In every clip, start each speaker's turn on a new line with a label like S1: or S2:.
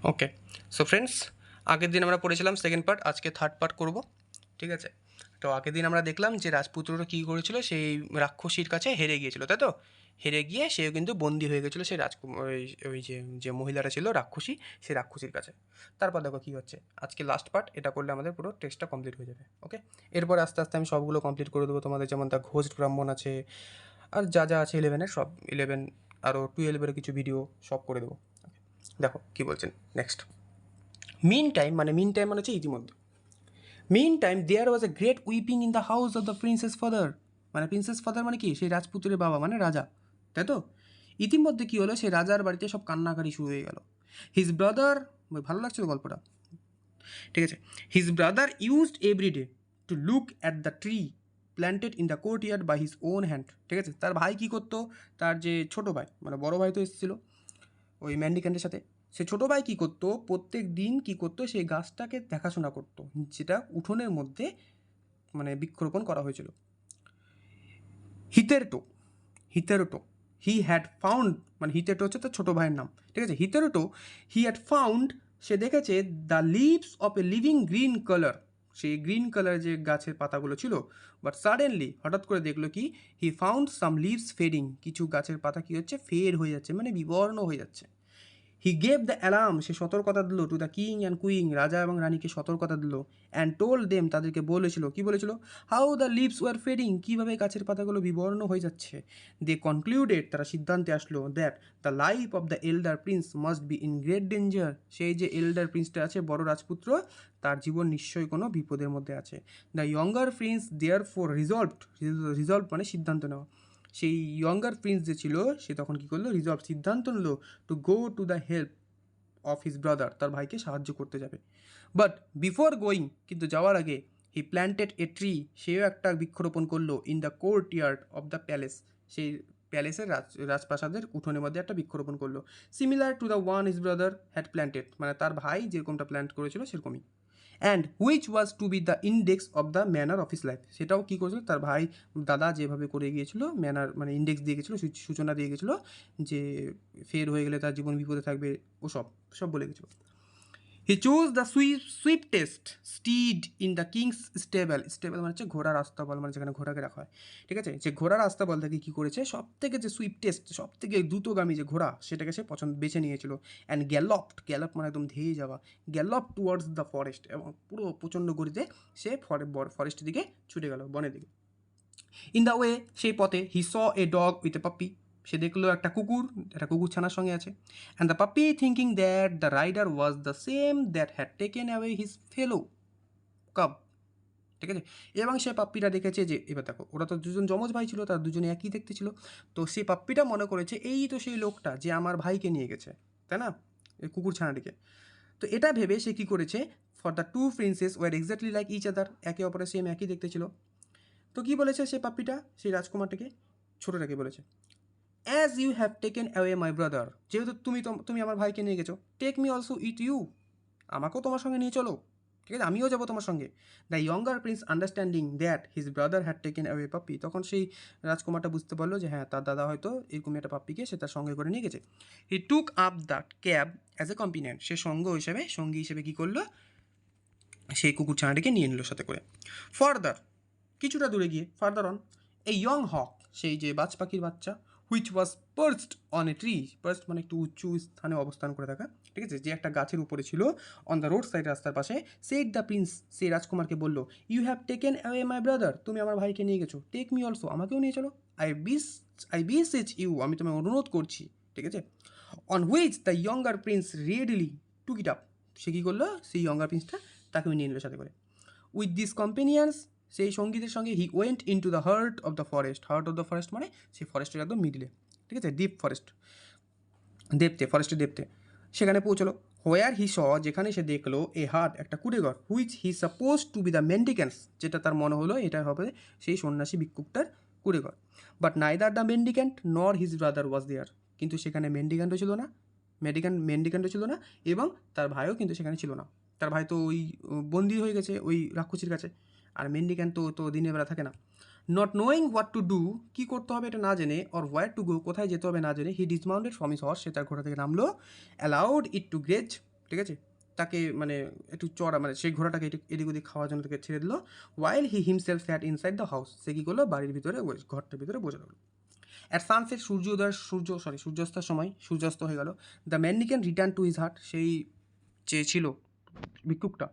S1: ওকে, so friends, আগের দিন আমরা পড়েছিলাম সেকেন্ড পার্ট, আজকে থার্ড পার্ট করব। ঠিক আছে, তো আগের দিন আমরা দেখলাম যে রাজপুত্ররা কী করেছিল, সেই রাক্ষসীর কাছে হেরে গিয়েছিল, তাই তো? হেরে গিয়ে সেও কিন্তু বন্দি হয়ে গেছিলো সেই ওই ওই যে যে মহিলাটা ছিল রাক্ষসী, সেই রাক্ষসীর কাছে। তারপর দেখো কী হচ্ছে, আজকে লাস্ট পার্ট, এটা করলে আমাদের পুরো টেস্টটা কমপ্লিট হয়ে যাবে। ওকে, এরপর আস্তে আস্তে আমি সবগুলো কমপ্লিট করে দেবো তোমাদের, যেমন দ্য ঘোস্ট ব্রাহ্মণ আছে, আর যা যা আছে 11-এর সব, 11 আরও 12-এর কিছু ভিডিও সব করে দেবো। দেখো কী বলছেন নেক্সট। মিন টাইম মানে হচ্ছে ইতিমধ্যে। Meantime there was a great weeping in the house of the prince's father. মানে প্রিন্সেস ফাদার মানে কি, সেই রাজপুত্রের বাবা মানে রাজা, তাই তো? ইতিমধ্যে কী হলো, সেই রাজার বাড়িতে সব কান্নাকারি শুরু হয়ে গেল। হিজ ব্রাদার, ভালো লাগছে তো গল্পটা? ঠিক আছে। His brother used every day to look at the tree planted in the courtyard by his own hand. ঠিক আছে, তার ভাই কী করতো, তার যে ছোটো ভাই, মানে বড়ো ভাই তো এসেছিলো ওই ম্যান্ডিক্যান্টের সাথে, সে ছোটো ভাই কী করতো, প্রত্যেক দিন কী করতো, সেই গাছটাকে দেখাশোনা করতো, যেটা উঠোনের মধ্যে মানে বৃক্ষরোপণ করা হয়েছিল। হিতেরটো, হিতেরটো হি হ্যাড ফাউন্ড, মানে হিতেরটো হচ্ছে তার ছোটো ভাইয়ের নাম। ঠিক আছে, হিতেরটো হি হ্যাড ফাউন্ড, সে দেখেছে the leaves of a living green colour, সেই গ্রিন কালার যে গাছের পাতাগুলো ছিল। বাট সাডেনলি, হঠাৎ করে দেখলো কি, he found some leaves fading, কিছু গাছের পাতা কী হচ্ছে, ফেড হয়ে যাচ্ছে, মানে বিবর্ণ হয়ে যাচ্ছে। হি গেভ দ্য অ্যালার্ম, সে সতর্কতা দিল, to the king and queen, রাজা এবং রানীকে সতর্কতা দিল। অ্যান্ড টোল্ড দেম, তাদেরকে বলেছিল, কি বলেছিল, how the leaves were fading, কীভাবে গাছের পাতাগুলো বিবর্ণ হয়ে যাচ্ছে। দে কনক্লুডেড, তারা সিদ্ধান্তে আসলো, that the life of the elder Prince must be in great danger, সেই যে এল্ডার প্রিন্সটা আছে, বড় রাজপুত্র, তার জীবন নিশ্চয়ই কোনো বিপদের মধ্যে আছে। The younger prince therefore resolve মানে সিদ্ধান্ত নেওয়া, সেই ইয়ঙ্গার প্রিন্স যে ছিল, সে তখন কী করলো, সিদ্ধান্ত নিল to go to the help of his brother, তার ভাইকে সাহায্য করতে যাবে। বাট বিফোর গোয়িং, কিন্তু যাওয়ার আগে, হি প্ল্যান্টেড এ ট্রি, সেও একটা বৃক্ষরোপণ করলো, in the courtyard of the palace, সেই প্যালেসের রাজপ্রাসাদের উঠোনের মধ্যে একটা বৃক্ষরোপণ করলো। Similar to the one his brother had planted, মানে তার ভাই যেরকমটা প্ল্যান্ট করেছিল সেরকমই। And which was to be the index of the manner of his life, সেটাও কী করেছিল, তার ভাই দাদা যেভাবে করে গিয়েছিল, ম্যানার মানে ইন্ডেক্স দিয়ে গেছিলো, সূচনা দিয়ে গেছিলো, যে ফের হয়ে গেলে তার জীবন বিপদে থাকবে, ওসব সব বলে গেছিলো। He choose the swiftest steed in the king's stable, stable মানে হচ্ছে ঘোড়ার আস্তাবল, মানে যেখানে ঘোড়াকে রাখা হয়। ঠিক আছে, যে ঘোড়ার আস্তাবল থেকে কী করেছে, সব থেকে যে সুইফটেস্ট, সব থেকে দ্রুতগামী যে ঘোড়া, সেটাকে সে বেছে নিয়েছিল। অ্যান্ড গ্যালপ মানে একদম ধেয়ে যাওয়া, গ্যালপ টুয়ার্ডস দ্য ফরেস্ট, এবং পুরো প্রচণ্ড গতিতে সে ফরেস্টের দিকে ছুটে গেল, বনের দিকে। ইন দ্য ওয়ে, সেই পথে, he saw a dog with a puppy, সে দেখলো একটা কুকুর ছানার সঙ্গে আছে। And the puppy thinking that the rider was the same that had taken away his fellow cub. ঠিক আছে, এবং সে পাপ্পিটা দেখেছে যে, এবার দেখো, ওরা তো দুজন যমজ ভাই ছিল, তার দুজনে একই দেখতে ছিল। তো সেই পাপ্পিটা মনে করেছে, এই তো সেই লোকটা যে আমার ভাইকে নিয়ে গেছে, তাই না, এই কুকুর ছানাটিকে। তো এটা ভেবে সে কী করেছে, for the two princes were exactly like each other, একে অপরের সেম একই দেখতে ছিল। তো কী বলেছে সে পাপ্পিটা, সেই রাজকুমারটাকে, ছোটোটাকে বলেছে, as you have taken away my brother, যেহেতু তুমি আমার ভাইকে নিয়ে গেছো, take me also with you, আমাকেও তোমার সঙ্গে নিয়ে চলো, ঠিক আছে, আমিও যাবো তোমার সঙ্গে। The younger Prince understanding that his brother had taken away puppy, তখন সেই রাজকুমারটা বুঝতে পারলো যে হ্যাঁ, তার দাদা হয়তো এরকমই একটা পাপ্পিকে সে তার সঙ্গে করে নিয়ে গেছে। He took up the cub as a companion, সে সঙ্গী হিসেবে কী করলো, সেই কুকুর ছানাটিকে নিয়ে নিল সাথে করে। ফার্দার, কিছুটা দূরে গিয়ে, ফার্দার অন, এই ইয়ং হক, সেই যে বাজ পাখির বাচ্চা, which was perched on a tree, perched মানে একটু উঁচু স্থানে অবস্থান করে থাকা, ঠিক আছে, যে একটা গাছের উপরে ছিল, অন দ্য রোড সাইড, রাস্তার পাশে। সেড দ্য প্রিন্স, সেই রাজকুমারকে বলল, you have taken away my brother, তুমি আমার ভাইকে নিয়ে গেছো, টেক মি অলসো, আমাকেও নিয়ে চলো, আই বিসেচ ইউ, আমি তোমায় অনুরোধ করছি, ঠিক আছে। On which the younger prince readily took it up, সে কী করলো, সেই ইয়ঙ্গার প্রিন্সটা তাকেও নিয়ে নিল সাথে করে। উইথ দিস কম্পেনিয়ান্স, সেই সঙ্গীতের সঙ্গে, he went in two the heart of the forest মানে সেই ফরেস্টের একদম মিডিলে, ঠিক আছে, ডিপ ফরেস্ট, ফরেস্টের দেবতে, সেখানে পৌঁছলো। হোয়ার হি স, যেখানে সে দেখলো, এ হার্ট, একটা কুড়েঘর, which he suppose to be the mendicant's, যেটা তার মনে হলো এটা হবে সেই সন্ন্যাসী ভিক্ষুকটার কুড়েঘর। But neither the mendicant nor his brother ওয়াজ দেয়ার, কিন্তু সেখানে মেন্ডিক্যান্টও ছিল না, ছিল না, এবং তার ভাইও কিন্তু সেখানে ছিল না। তার ভাই তো ওই বন্দি হয়ে গেছে ওই রাক্ষসীর কাছে, আর মেন্ডিক্যান্ট তো দিনের বেলা থাকে না। Not knowing what to do, কী করতে হবে এটা না জেনে, অর হোয়ার টু গো, কোথায় যেতে হবে না জেনে, হি ডিসমাউন্টেড ফ্রম হিজ হর্স, সে তার ঘোড়া থেকে নামলো। অ্যালাউড ইট টু গ্রেজ, ঠিক আছে, তাকে মানে একটু চড়া মানে সেই ঘোড়াটাকে এদিক ওদিক খাওয়ার জন্য তাকে ছেড়ে দিল। While he himself sat inside the house, সে কী করলো বাড়ির ভিতরে ঘরটার ভিতরে বসে রইল। অ্যাট সানসেট সূর্যাস্তের সময় সূর্যাস্ত হয়ে গেল। The mendicant return to his hut, সেই যে ছিল ভিক্ষুকটা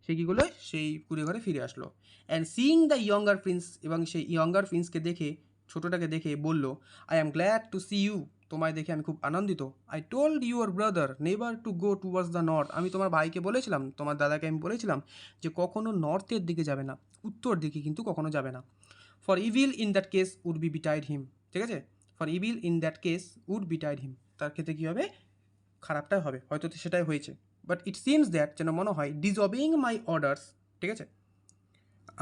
S1: সে কী করলো সেই কুড়ে ঘরে ফিরে আসলো। And seeing the younger prince, এবং সেই ইয়ঙ্গার প্রিন্সকে দেখে ছোটোটাকে দেখে বলল, I am glad to see you, তোমায় দেখে আমি খুব আনন্দিত। I told your brother never to go towards the north, আমি তোমার ভাইকে বলেছিলাম, তোমার দাদাকে আমি বলেছিলাম যে কখনো নর্থের দিকে যাবে না, উত্তর দিকে কিন্তু কখনো যাবে না। For evil in that case would be betide him, ঠিক আছে, for evil in that case would betide him, তার ক্ষেত্রে কী হবে, খারাপটাই হবে, হয়তো সেটাই হয়েছে। বাট ইট সিমস দ্যাট, যেন মনে হয়, ডিসঅবেইং মাই অর্ডার্স, ঠিক আছে,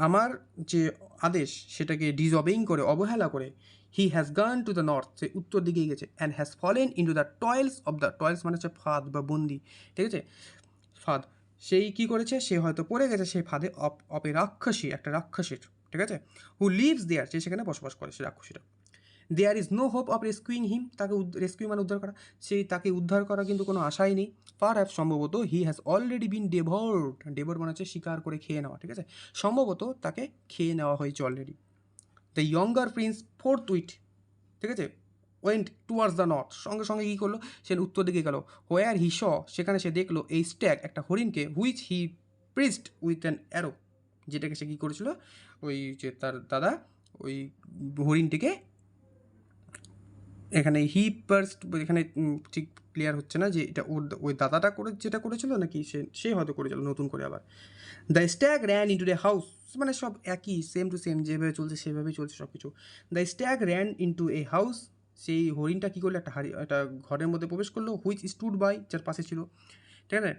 S1: আমার যে আদেশ সেটাকে ডিসঅবেইং করে, অবহেলা করে, he has gone to the north, সে উত্তর দিকেই গেছে, and has fallen in two the toils of the, toils মানে হচ্ছে ফাঁদ বা বন্দি, ঠিক আছে, ফাঁদ, সেই কী করেছে, সে হয়তো পড়ে গেছে সেই ফাঁদে অফ এ রাক্ষসী, একটা রাক্ষসীর, ঠিক আছে, হু লিভস দেয়ার, যে সেখানে বসবাস করে সে রাক্ষসীটা। There is no hope of rescuing him, তাকে রেস্কিউ মানে উদ্ধার করা, সেই তাকে উদ্ধার করা কিন্তু কোনো আশাই নেই। পার হ্যাভ, সম্ভবত, হি হ্যাজ অলরেডি বিন ডেভোর্ড, ডেভোর মানে হচ্ছে শিকার করে খেয়ে নেওয়া, ঠিক আছে, সম্ভবত তাকে খেয়ে নেওয়া হয়েছে already. The younger prince forthwith, ঠিক আছে, ওয়েন্ট টুয়ার্ডস দ্য নর্থ, সঙ্গে সঙ্গে কী করলো, সে উত্তর দিকে গেল। হোয়ার হি শ, সেখানে সে দেখলো এই স্ট্যাগ, একটা হরিণকে, which he pierced with an arrow, যেটাকে সে কী করেছিল, ওই যে তার দাদা ওই হরিণটিকে, এখানে হি পার্সড, এখানে ঠিক ক্লিয়ার হচ্ছে না যে এটা ওই দাদাটা করে যেটা করেছিল নাকি সে হয়তো করেছিল নতুন করে আবার। The stag ran into the house, মানে সব একই, সেম টু সেম, যেভাবে চলছে সেভাবেই চলছে সব কিছু। The stag ran into a house, সেই হরিণটা কী করলো, একটা ঘরের মধ্যে প্রবেশ করলো, হুইচ স্টুড বাই, যার পাশে ছিল, ঠিক আছে,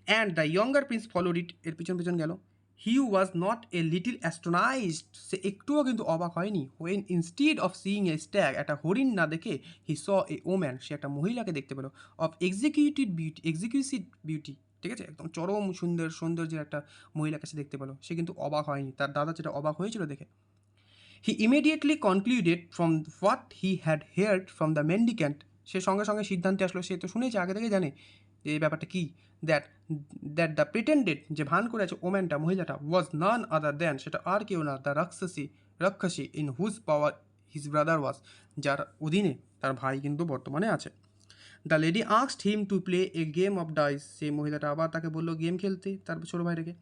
S1: and the younger prince followed it, এর পিছন পিছন গেল। হি ওয়াজ নট এ লিটিল অ্যাস্ট্রোনাইজড, সে একটুও কিন্তু অবাক হয়নি। When instead of seeing A stag, একটা হরিণ না দেখে, হি স এ ওম্যান, সে একটা মহিলাকে দেখতে পেলো, অফ এক্সিকিউসিভ বিউটি, ঠিক আছে, একদম চরম সৌন্দর্যের একটা মহিলাকে সে দেখতে পেলো, সে কিন্তু অবাক হয়নি, তার দাদা যেটা অবাক হয়েছিল দেখে। He immediately concluded from what he had heard from the mendicant, সে সঙ্গে সঙ্গে সিদ্ধান্তে আসলো, সে তো শুনেছে, আগে থেকে জানে যে এই ব্যাপারটা কী, দ্যাট দ্যাট দ্য প্রিটেন্ডেড, যে ভান করে আছে ওম্যানটা, মহিলাটা, ওয়াজ নান আদার দ্যান, সেটা আর কেউ না, the rakshasi in whose power his brother was, যার অধীনে তার ভাই কিন্তু বর্তমানে আছে। The lady asked him to play a game of dice, সেই মহিলাটা আবার তাকে বললো গেম খেলতে, তার ছোটো ভাইটাকে।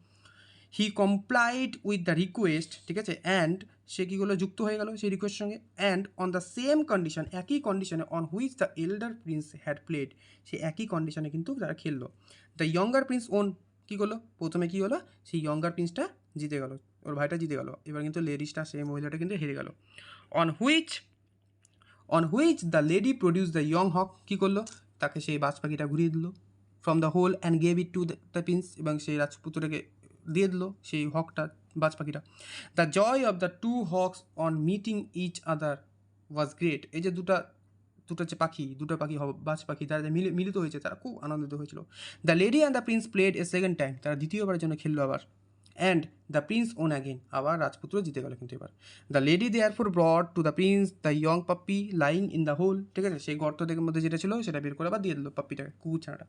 S1: হি কমপ্লাইড উইথ দ্য রিকোয়েস্ট, ঠিক আছে, অ্যান্ড সে কী করলো, যুক্ত হয়ে গেল সেই রিকোয়েস্টের সঙ্গে। And on the same condition, একই কন্ডিশনে, on which the elder prince had played, সে একই কন্ডিশনে কিন্তু তারা খেললো। দ্য ইয়ঙ্গার প্রিন্স ওন, কী করলো, প্রথমে কী হলো, সেই ইয়ঙ্গার প্রিন্সটা জিতে গেল, ওর ভাইটা জিতে গেল, এবার কিন্তু লেডিসটা, সেই মহিলাটা কিন্তু হেরে গেল। On which the lady produce the young hawk, কী করলো, তাকে সেই বাজ পাখিটা ঘুরিয়ে দিল, from the hole and gave it to the prince, এবং সেই রাজপুত্রকে দিয়ে দিল সেই হকটা, বাজ পাখিটা। The joy of the two hawks on meeting each other was great, এই যে দুটো যে পাখি, বাজ পাখি, তারা যে মিলিত হয়েছে, তারা খুব আনন্দিত হয়েছিল। The lady and the prince played a second time, তারা দ্বিতীয়বারের জন্য খেললো আবার। And the prince won again, আবার রাজপুত্র জিতে গেল কিন্তু এবার। The lady therefore brought to the prince the young puppy lying in the hole, ঠিক আছে, সেই গর্ত থেকে মধ্যে যেটা ছিল সেটা বের করে আবার দিয়ে দিল পাপ্পিটাকে, কুকুর ছানাটা।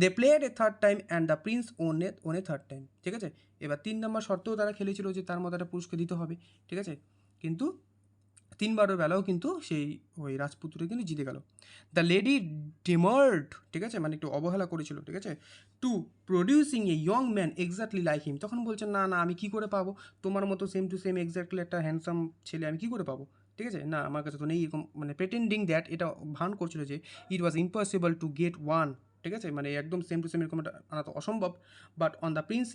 S1: They played a third time and the prince won a third time, ঠিক আছে, এবার 3 নম্বর শর্তেও তারা খেলেছিল যে তার মধ্যে একটা পুরস্কার দিতে হবে, ঠিক আছে, কিন্তু 3বারের বেলাও কিন্তু সেই ওই রাজপুত্র কিন্তু জিতে গেল। দ্য লেডি ডিমার্ড, ঠিক আছে, মানে একটু অবহেলা করেছিল, ঠিক আছে, to producing a young man exactly like him, তখন বলছেন না না, আমি কী করে পাবো তোমার মতো সেম টু সেম এক্স্যাক্টলি একটা হ্যান্ডসাম ছেলে, আমি কী করে পাবো, ঠিক আছে, না আমার কাছে তো নেই এরকম, মানে প্রেটেন্ডিং দ্যাট, এটা ভান করছিল যে it was impossible to get one, ঠিক আছে, মানে একদম সেম টু সেম এরকম একটা আনা তো অসম্ভব। But on the Prince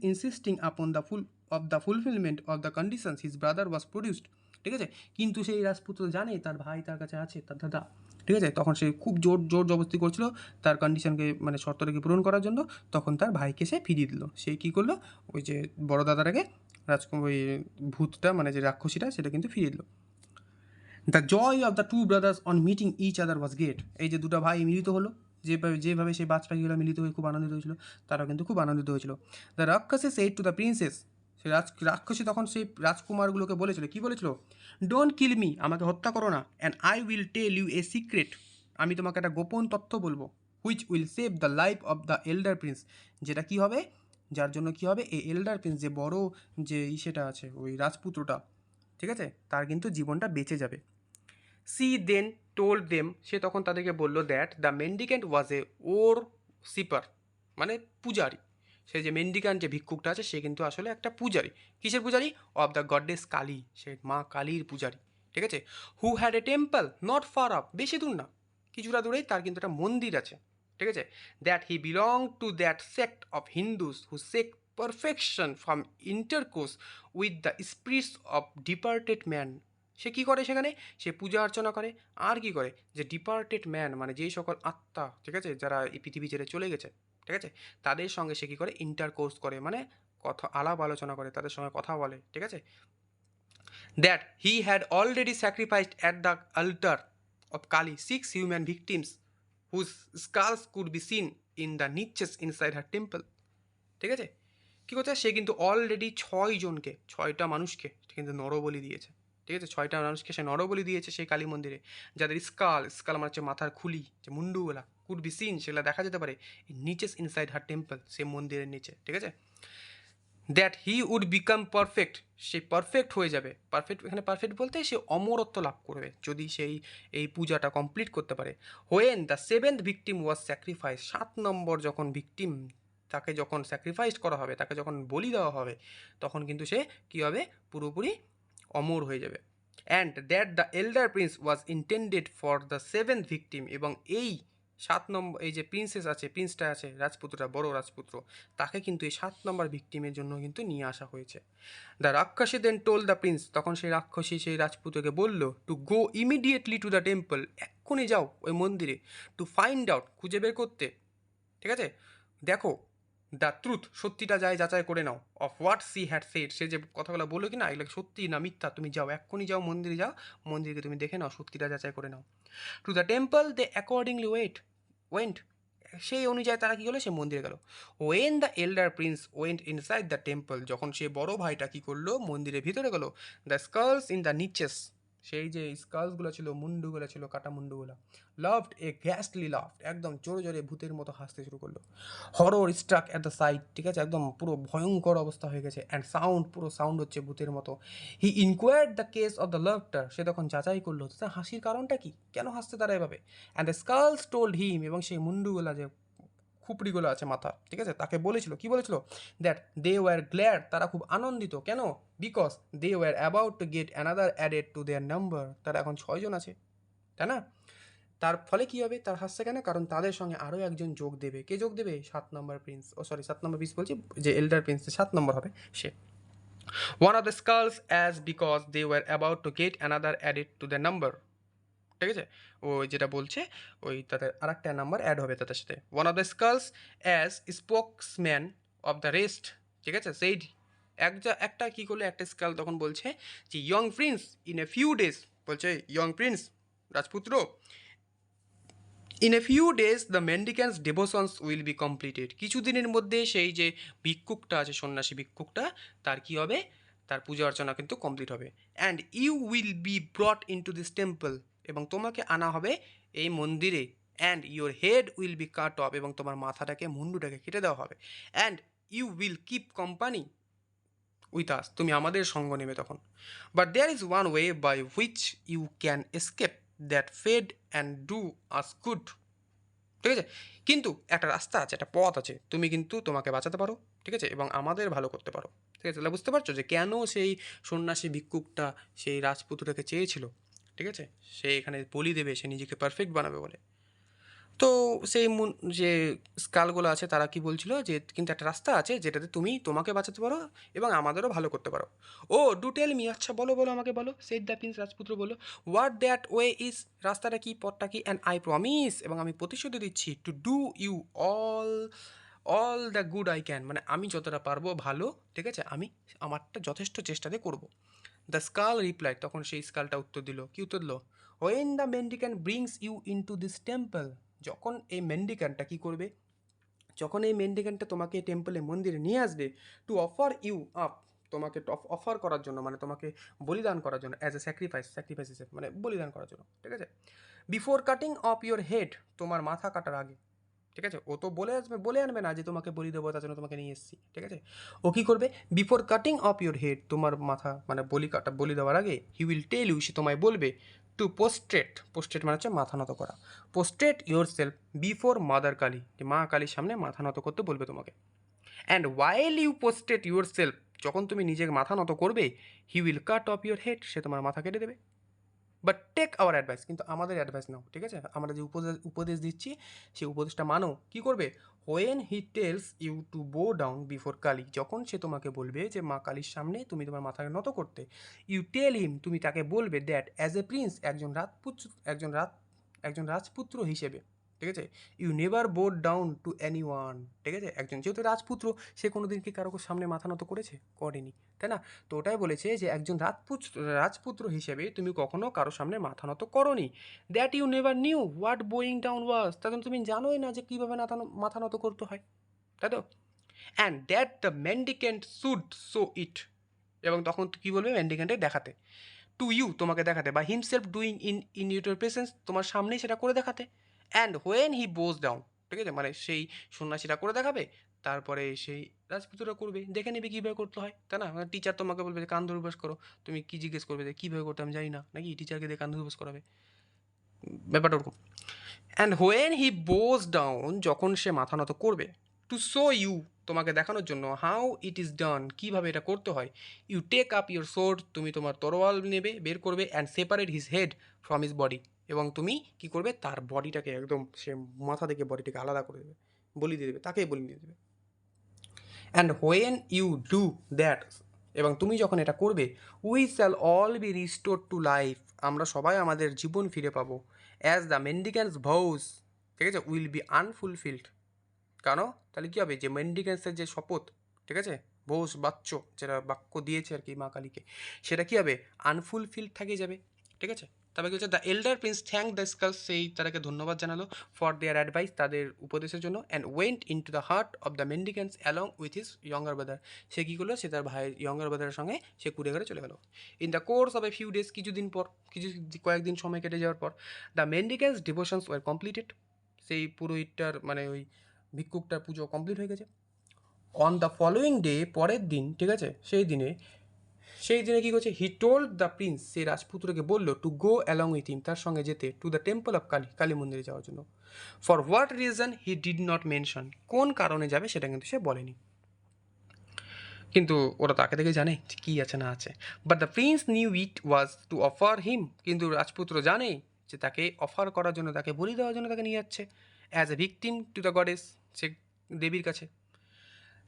S1: ইনসিস্টিং upon the fulfilment of the conditions his brother was produced, ঠিক আছে, কিন্তু সেই রাজপুত্র জানে তার ভাই তার কাছে আছে, তার দাদা, ঠিক আছে, তখন সে খুব জোর জবরদস্তি করছিল তার কন্ডিশনকে, মানে শর্তটাকে পূরণ করার জন্য, তখন তার ভাইকে সে ফিরিয়ে দিল। সে কী করলো, ওই যে বড় দাদাটাকে, ওই ভূতটা, মানে যে রাক্ষসীটা, সেটা কিন্তু ফিরিয়ে দিল। The joy of the two brothers on meeting each other was great, এই যে দুটো ভাই মিলিত হলো, যেভাবে সেই বাজ পাখিগুলো মিলিত হয়ে খুব আনন্দিত হয়েছিল, তারাও কিন্তু খুব আনন্দিত হয়েছিল। দ্য রাক্ষসী সেড টু দ্য প্রিন্সেস, সে রাক্ষসী তখন সেই রাজকুমারগুলোকে বলেছিল, কী বলেছিল, ডোন্ট কিল মি, আমাকে হত্যা করো না, and I will tell you a secret, আমি তোমাকে একটা গোপন তথ্য বলবো, which will save the life of the elder prince, যেটা কি হবে, যার জন্য কি হবে, এই এল্ডার প্রিন্স যে বড় যে সেটা আছে ওই রাজপুত্রটা, ঠিক আছে, তার কিন্তু জীবনটা বেঁচে যাবে। সি দেন টোল্ড দেম, সে তখন তাদেরকে বললো that the mendicant was a worshipper, মানে পূজারি। সে যে মেন্ডিক্যান্ট যে ভিক্ষুকটা আছে সে কিন্তু আসলে একটা পূজারি। কিসের পূজারি? অফ দ্য গডেস কালী, সে মা কালীর পূজারি, ঠিক আছে। Who had a temple not far up, বেশি দূর না, কিছুটা দূরেই তার কিন্তু একটা মন্দির আছে, ঠিক আছে। That he belong to that sect of Hindus who seek perfection from intercourse with the spirits of departed man. সে কী করে সেখানে? সে পূজা অর্চনা করে, আর কি করে, যে ডিপার্টেড ম্যান মানে যেই সকল আত্মা, ঠিক আছে, যারা এই পৃথিবী ছেড়ে চলে গেছে, ঠিক আছে, তাদের সঙ্গে সে কী করে, ইন্টারকোর্স করে, মানে কথা আলাপ আলোচনা করে, তাদের সঙ্গে কথা বলে, ঠিক আছে। That he had already sacrificed at the altar of Kali 6 human victims whose skulls could be seen in the niches inside her temple, ঠিক আছে। কী করছে, সে কিন্তু অলরেডি 6 জনকে, 6টা মানুষকে কিন্তু নরবলি দিয়েছে, ঠিক আছে, 6টা মানুষকে সে নরবলি দিয়েছে সেই কালী মন্দিরে, যাদের স্কাল স্কাল মানে হচ্ছে মাথার খুলি, যে মুন্ডুগুলা, কুড বি সিন সেগুলো দেখা যেতে পারে নিচেস ইনসাইড হার টেম্পল, সে মন্দিরের নিচে, ঠিক আছে। That he would become perfect, সে পারফেক্ট হয়ে যাবে, পারফেক্ট এখানে পারফেক্ট বলতে সে অমরত্ব লাভ করবে যদি সেই এই পূজাটা কমপ্লিট করতে পারে। When the 7th victim was sacrifice, 7 নম্বর যখন ভিকটিম, তাকে যখন স্যাক্রিফাইস করা হবে, তাকে যখন বলি দেওয়া হবে, তখন কিন্তু সে কী হবে, পুরোপুরি অমর হয়ে যাবে। And that the elder Prince was intended for the 7th victim, এবং এই 7 নম্বর এই যে প্রিন্সেস আছে, প্রিন্সটা আছে, রাজপুত্রটা, বড় রাজপুত্র, তাকে কিন্তু এই 7 নম্বর ভিকটিমের জন্য কিন্তু নিয়ে আসা হয়েছে। দ্য রাক্ষসী দেন টোল দ্য প্রিন্স, তখন সেই রাক্ষসী সেই রাজপুত্রকে বলল to go immediately two the temple, এক্ষুনি যাও ওই মন্দিরে, টু ফাইন্ড আউট, খুঁজে বের করতে, ঠিক আছে, দেখো, দ্য ট্রুথ, সত্যিটা যায় যাচাই করে নাও, of what she had said, সে যে কথাগুলো বললো কি না, এগুলো সত্যি না মিথ্যা, তুমি যাও, এক্ষুনি যাও মন্দিরে, যাও মন্দিরকে তুমি দেখে নাও, সত্যিটা যাচাই করে নাও। To the temple they accordingly went, সেই অনুযায়ী তারা কী হলো, সে মন্দিরে গেল। When the elder prince went inside the temple, যখন সে বড় ভাইটা কী করলো, মন্দিরের ভিতরে গেল, the skulls in the niches, সেই যে স্কালসগুলো ছিল, মুন্ডুগুলো ছিল, কাটা মুন্ডুগুলো, লাভড এ গ্যাস্টলি লাভ, একদম জোরে জোরে ভূতের মতো হাসতে শুরু করলো। Horror struck at the sight, ঠিক আছে, একদম পুরো ভয়ঙ্কর অবস্থা হয়ে গেছে। অ্যান্ড সাউন্ড, পুরো সাউন্ড হচ্ছে ভূতের মতো। He inquired the case of the laughter, সে তখন যাচাই করলো তার হাসির কারণটা কি, কেন হাসতে তারা এভাবে। And the skulls told him, এবং সেই মুন্ডুগুলা যে খুপড়িগুলো আছে মাথা, ঠিক আছে, তাকে বলেছিল, কি বলেছিল, দ্যাট দে ওয়ার গ্ল্যাড, তারা খুব আনন্দিত, কেন, because they were about to get another added to their number, তারা এখন 6 জন আছে, তাই না। তার ফলে কী হবে, তার হাসছে কেন, কারণ তাদের সঙ্গে আরও একজন যোগ দেবে, কে যোগ দেবে, 7 নম্বর প্রিন্স, 7 নম্বর প্রিন্স বলছি, যে এল্ডার প্রিন্স 7 নম্বর হবে সে। One of the skulls as because they were about to get another added to the number, ঠিক আছে, ও যেটা বলছে ওই তাদের আর একটা নাম্বার অ্যাড হবে তাদের সাথে। One of the skulls as spokesman of the rest, ঠিক আছে, সেইড, একটা কী করলো, একটা স্কাল তখন বলছে যে young prince in a few days, বলছে ইয়ং প্রিন্স, রাজপুত্র, in a few days the mendicant's devotions will be completed, কিছুদিনের মধ্যে সেই যে ভিক্ষুকটা আছে, সন্ন্যাসী ভিক্ষুকটা, তার কি হবে, তার পূজা অর্চনা কিন্তু কমপ্লিট হবে। And you will be brought in two this temple, এবং তোমাকে আনা হবে এই মন্দিরে। And your head will be cut off, এবং তোমার মাথাটাকে, মুন্ডুটাকে কেটে দেওয়া হবে। And you will keep company with us, তুমি আমাদের সঙ্গ নেবে তখন। But there is one way by which you can escape that fate and do us good, ঠিক আছে, কিন্তু একটা রাস্তা আছে, একটা পথ আছে, তুমি কিন্তু তোমাকে বাঁচাতে পারো, ঠিক আছে, এবং আমাদের ভালো করতে পারো, ঠিক আছে। তাহলে বুঝতে পারছো যে কেন সেই সন্ন্যাসী ভিক্ষুকটা সেই রাজপুত্রটাকে চেয়েছিল, ঠিক আছে, সে এখানে বলি দেবে, সে নিজেকে পারফেক্ট বানাবে বলে। তো সেই যে স্কালগুলো আছে তারা কি বলছিল, যে কিন্তু একটা রাস্তা আছে যেটাতে তুমি তোমাকে বাঁচাতে পারো এবং আমাদেরও ভালো করতে পারো। ও ডু টেল মি, আচ্ছা বলো বলো আমাকে বলো, সেড দ্য প্রিন্স, রাজপুত্র বললো, হোয়াট দ্যাট ওয়ে ইজ, রাস্তাটা কি, পথটা কি, অ্যান্ড আই প্রমিস, এবং আমি প্রতিশ্রুতি দিচ্ছি, to do you all all the good I can, মানে আমি যতটা পারবো ভালো, ঠিক আছে, আমি আমারটা যথেষ্ট চেষ্টাতে করবো। দ্য স্কাল রিপ্লাই, তখন সেই স্কালটা উত্তর দিল, কি উত্তর দিল, when the mendicant brings you in two this temple, যখন এই মেন্ডিক্যানটা কী করবে, যখন এই মেন্ডিক্যানটা তোমাকে টেম্পলে, মন্দিরে নিয়ে আসবে, টু অফার ইউ আপ, তোমাকে অফার করার জন্য, মানে তোমাকে বলিদান করার জন্য, অ্যাজ এ স্যাক্রিফাইস হিসেবে, মানে বলিদান করার জন্য, ঠিক আছে, before cutting of your head, তোমার মাথা কাটার আগে, ঠিক আছে, ও তো বলে আনবে না যে তোমাকে বলি দেবো তার জন্য তোমাকে নিয়ে এসেছি, ঠিক আছে। ও কী করবে, before cutting of your head, তোমার মাথা মানে বলি দেওয়ার আগে, হি উইল টেল ইউ, সে তোমায় বলবে টু পোস্ট্রেট মানে হচ্ছে মাথা নত করা, prostrate your self before mother Kali, যে মা কালীর সামনে মাথা নত করতে বলবে তোমাকে। And while you prostrated your self, যখন তুমি নিজের মাথা নত করবে, he will cut off your head, সে তোমার মাথা কেটে দেবে। বাট টেক আওয়ার অ্যাডভাইস, কিন্তু আমাদের অ্যাডভাইস নাও, ঠিক আছে, আমরা যে উপদেশ দিচ্ছি সেই উপদেশটা মানো। কী করবে, when he tells you to bow down before Kali, যখন সে তোমাকে বলবে যে মা কালীর সামনে তুমি তোমার মাথাকে নত করতে, ইউ টেল হিম, তুমি তাকে বলবে দ্যাট অ্যাজ এ প্রিন্স, একজন রাজপুত্র হিসেবে, ঠিক আছে, you never bowed down to any one, ঠিক আছে, একজন যেহেতু রাজপুত্র, সে কোনো দিন কি কারো সামনে মাথা নত করেনি, তাই না? তো ওটাই বলেছে যে একজন রাজপুত্র হিসেবে তুমি কখনো কারো সামনে মাথা নত করনি। That you never knew what bowing down was, তার জন্য তুমি জানোই না যে কীভাবে মাথা নত করতে হয়, তাই তো। And that the mendicant should show it, এবং তখন কী বলবে, মেন্ডিকেন্টে দেখাতে, টু ইউ, তোমাকে দেখাতে, বা himself doing in your presence, তোমার সামনেই সেটা করে দেখাতে। And when he bows down, ঠিক আছে, মানে সেই সন্ন্যাসীরা করে দেখাবে, তারপরে সেই রাজপুত্ররা করবে, দেখে নেবে কীভাবে করতে হয়, তাই না? মানে টিচার তোমাকে বলবে যে কান ধরে অভ্যাস করো, তুমি কী জিজ্ঞেস করবে যে কীভাবে করতে আমি জানি না, নাকি টিচারকে দিয়ে কান ধরে অভ্যাস করাবে, ব্যাপারটা ওরকম। And when he bows down, যখন সে মাথা নত করবে, টু শো ইউ, তোমাকে দেখানোর জন্য, হাউ ইট ইজ ডান, কীভাবে এটা করতে হয়, you take up your sword, তুমি তোমার তরোয়াল নেবে, বের করবে, and separate his head from his body, এবং তুমি কী করবে, তার বডিটাকে একদম, সে মাথা থেকে বডিটাকে আলাদা করে দেবে, বলি দিয়ে দেবে, তাকেই বলি দিয়ে দেবে। And when you do that, এবং তুমি যখন এটা করবে, we shall all be restore to life, আমরা সবাই আমাদের জীবন ফিরে পাবো। অ্যাজ দ্য মেন্ডিক্যান্স ভোজ, ঠিক আছে, উইল বি আনফুলফিল্ড, কেন, তাহলে কী হবে, যে মেন্ডিক্যান্সের যে শপথ, ঠিক আছে, ভোজ যেটা বাক্য দিয়েছে আর কি মা কালীকে, সেটা কী হবে, আনফুলফিল্ড থেকে যাবে, ঠিক আছে। তবে কি হচ্ছে, the elder prince thank the skulls, সেই তাদেরকে ধন্যবাদ জানালো ফর দেয়ার অ্যাডভাইস, তাদের উপদেশের জন্য, and went in two the heart of the mendicants along with his younger brother, সে কী করলো, সে তার ইয়ঙ্গার ব্রাদারের সঙ্গে সে কুড়ে ঘরে চলে গেল। In the course of A few days, কয়েকদিন সময় কেটে যাওয়ার পর, দ্য মেন্ডিক্যান্স ডিভোশনস ওয়ার কমপ্লিটেড, সেই পুরোহিতটার মানে ওই ভিক্ষুকটার পুজো কমপ্লিট হয়ে গেছে। অন দ্য ফলোয়িং ডে, পরের দিন, ঠিক আছে, সেই দিনে কী করছে, হি টোল্ড দ্য প্রিন্স, সে রাজপুত্রকে বললো to go along with him, তার সঙ্গে যেতে, two the temple of Kali মন্দিরে যাওয়ার জন্য। For what reason he did not mention, কোন কারণে যাবে সেটা কিন্তু সে বলেনি, কিন্তু ওরা তাকে দেখে জানে যে কী আছে না আছে। But the prince knew it was to offer him, কিন্তু রাজপুত্র জানে যে তাকে অফার করার জন্য, তাকে বলি দেওয়ার জন্য তাকে নিয়ে যাচ্ছে, as a victim to the goddess, সে দেবীর কাছে।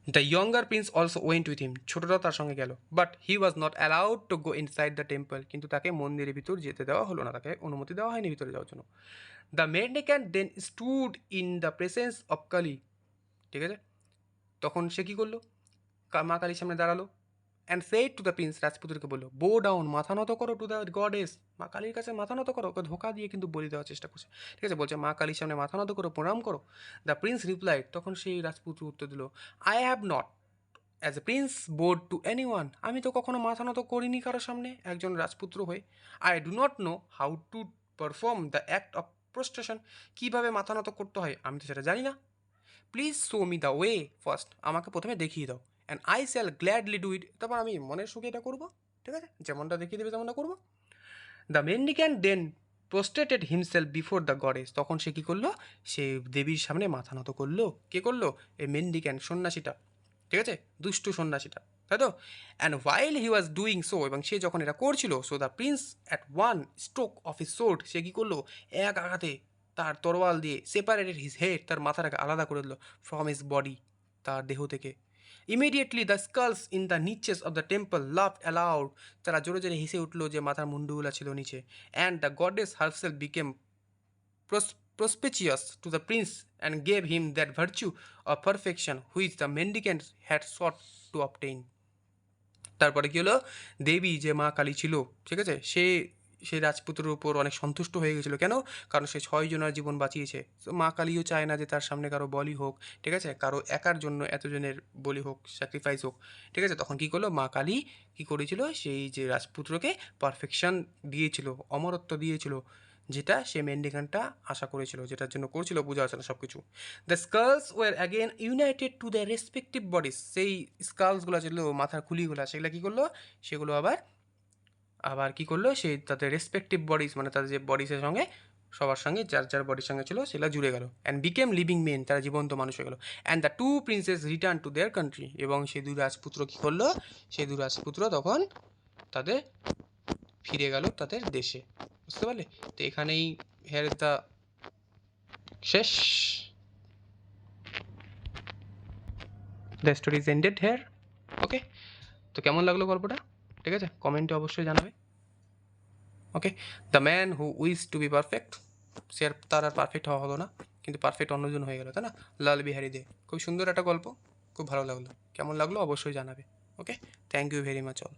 S1: The younger prince also went with him, ছোটরাও তার সঙ্গে গেল, but he was not allowed to go inside the temple, কিন্তু তাকে মন্দিরের ভিতর যেতে দেওয়া হলো না, তাকে অনুমতি দেওয়া হয়নি ভিতরে যাওয়ার জন্য। The mendicant then stood in the presence of Kali, ঠিক আছে, তখন সে কী করলো, মা কালীর সামনে দাঁড়ালো, and said to the prince, রাজপুত্রকে বললো, বো ডাউন, মাথা নত করো, টু দ্য গডেস, মা কালীর কাছে মাথা নত করো, ওকে ধোকা দিয়ে কিন্তু বলি দেওয়ার চেষ্টা করছে, ঠিক আছে, বলছে মা কালীর সামনে মাথা নত করো, প্রণাম করো। দ্য প্রিন্স রিপ্লাইড, তখন সেই রাজপুত্র উত্তর দিল, I have not as a Prince board two any one, আমি তো কখনো মাথা নত করিনি কারোর সামনে একজন রাজপুত্র হয়ে। I do not know how to perform the act of prostration, কীভাবে মাথা নত করতে হয় আমি তো সেটা জানি না। Please show me the way first, আমাকে প্রথমে দেখিয়ে দাও, and I shall gladly do it, তারপর আমি মনের সুখে এটা করবো, ঠিক আছে, যেমনটা দেখিয়ে দেবে তেমনটা করবো। The mendicant then prostrated himself before the goddess, তখন সে কী করলো, সে দেবীর সামনে মাথা নত করলো, কে করলো, এই মেন্ডিক্যান্ট সন্ন্যাসীটা, ঠিক আছে, দুষ্টু সন্ন্যাসীটা, তাই তো। And while he was doing so, এবং সে যখন এটা করছিল, so the prince at one stroke of his sword, সে কী করলো, এক আঘাতে তার তরোয়াল দিয়ে সেপারেটেড হিজ হেড, তার মাথাটাকে আলাদা করে দিল, ফ্রম হিজ বডি, তার দেহ থেকে। Immediately the skulls in the niches of the temple laughed aloud, তারা জোরে জোরে হেসে উঠলো যে মাথার মুন্ডুগুলা ছিল নিচে। And the goddess herself became propitious to the prince and gave him that virtue of perfection which the mendicant had sought to obtain. তারপরে কী হলো, দেবী যে মা কালী ছিল, ঠিক আছে, সেই রাজপুত্রের উপর অনেক সন্তুষ্ট হয়ে গেছিলো, কেন, কারণ সে 6 জনের জীবন বাঁচিয়েছে। তো মা কালীও চায় না যে তার সামনে কারো বলি হোক, ঠিক আছে, কারো একার জন্য এতজনের বলি হোক, স্যাক্রিফাইস হোক, ঠিক আছে। তখন কী করলো, মা কালী কী করেছিল, সেই যে রাজপুত্রকে পারফেকশন দিয়েছিল, অমরত্ব দিয়েছিল, যেটা সে মেন্ডিকেন্টটা আশা করেছিল, যেটার জন্য করছিল পূজা অর্চনা সব কিছু। The skulls were again united to the respective bodies, সেই স্কালসগুলো যেগুলো মাথার খুলিগুলো সেগুলো কী করলো, সেগুলো আবার কী করলো, সেই তাদের রেসপেক্টিভ বডিজ মানে তাদের যে বডিসের সঙ্গে সবার সঙ্গে যার যার বডির সঙ্গে ছিল সেগুলো জুড়ে গেল, অ্যান্ড বিকেম লিভিং মেন, তারা জীবন্ত মানুষ হয়ে গেল। And the two princes return to their country, এবং সেই দুই রাজপুত্র কী করলো, সেই দুই রাজপুত্র তখন তাদের ফিরে গেল তাদের দেশে। বুঝতে পারলে? তো এখানেই হেয়ার ইজ দ্য শেষ, the story is ended here. Okay, তো কেমন লাগলো গল্পটা, ঠিক আছে, কমেন্টে অবশ্যই জানাবে। Okay, the man who wish to be perfect, সে আর তার আর পারফেক্ট হওয়া হলো না, কিন্তু পারফেক্ট অন্যজন হয়ে গেল, তাই না? লাল বিহারি দে, খুব সুন্দর একটা গল্প, খুব ভালো লাগলো। কেমন লাগলো অবশ্যই জানাবে। Okay, thank you very much all.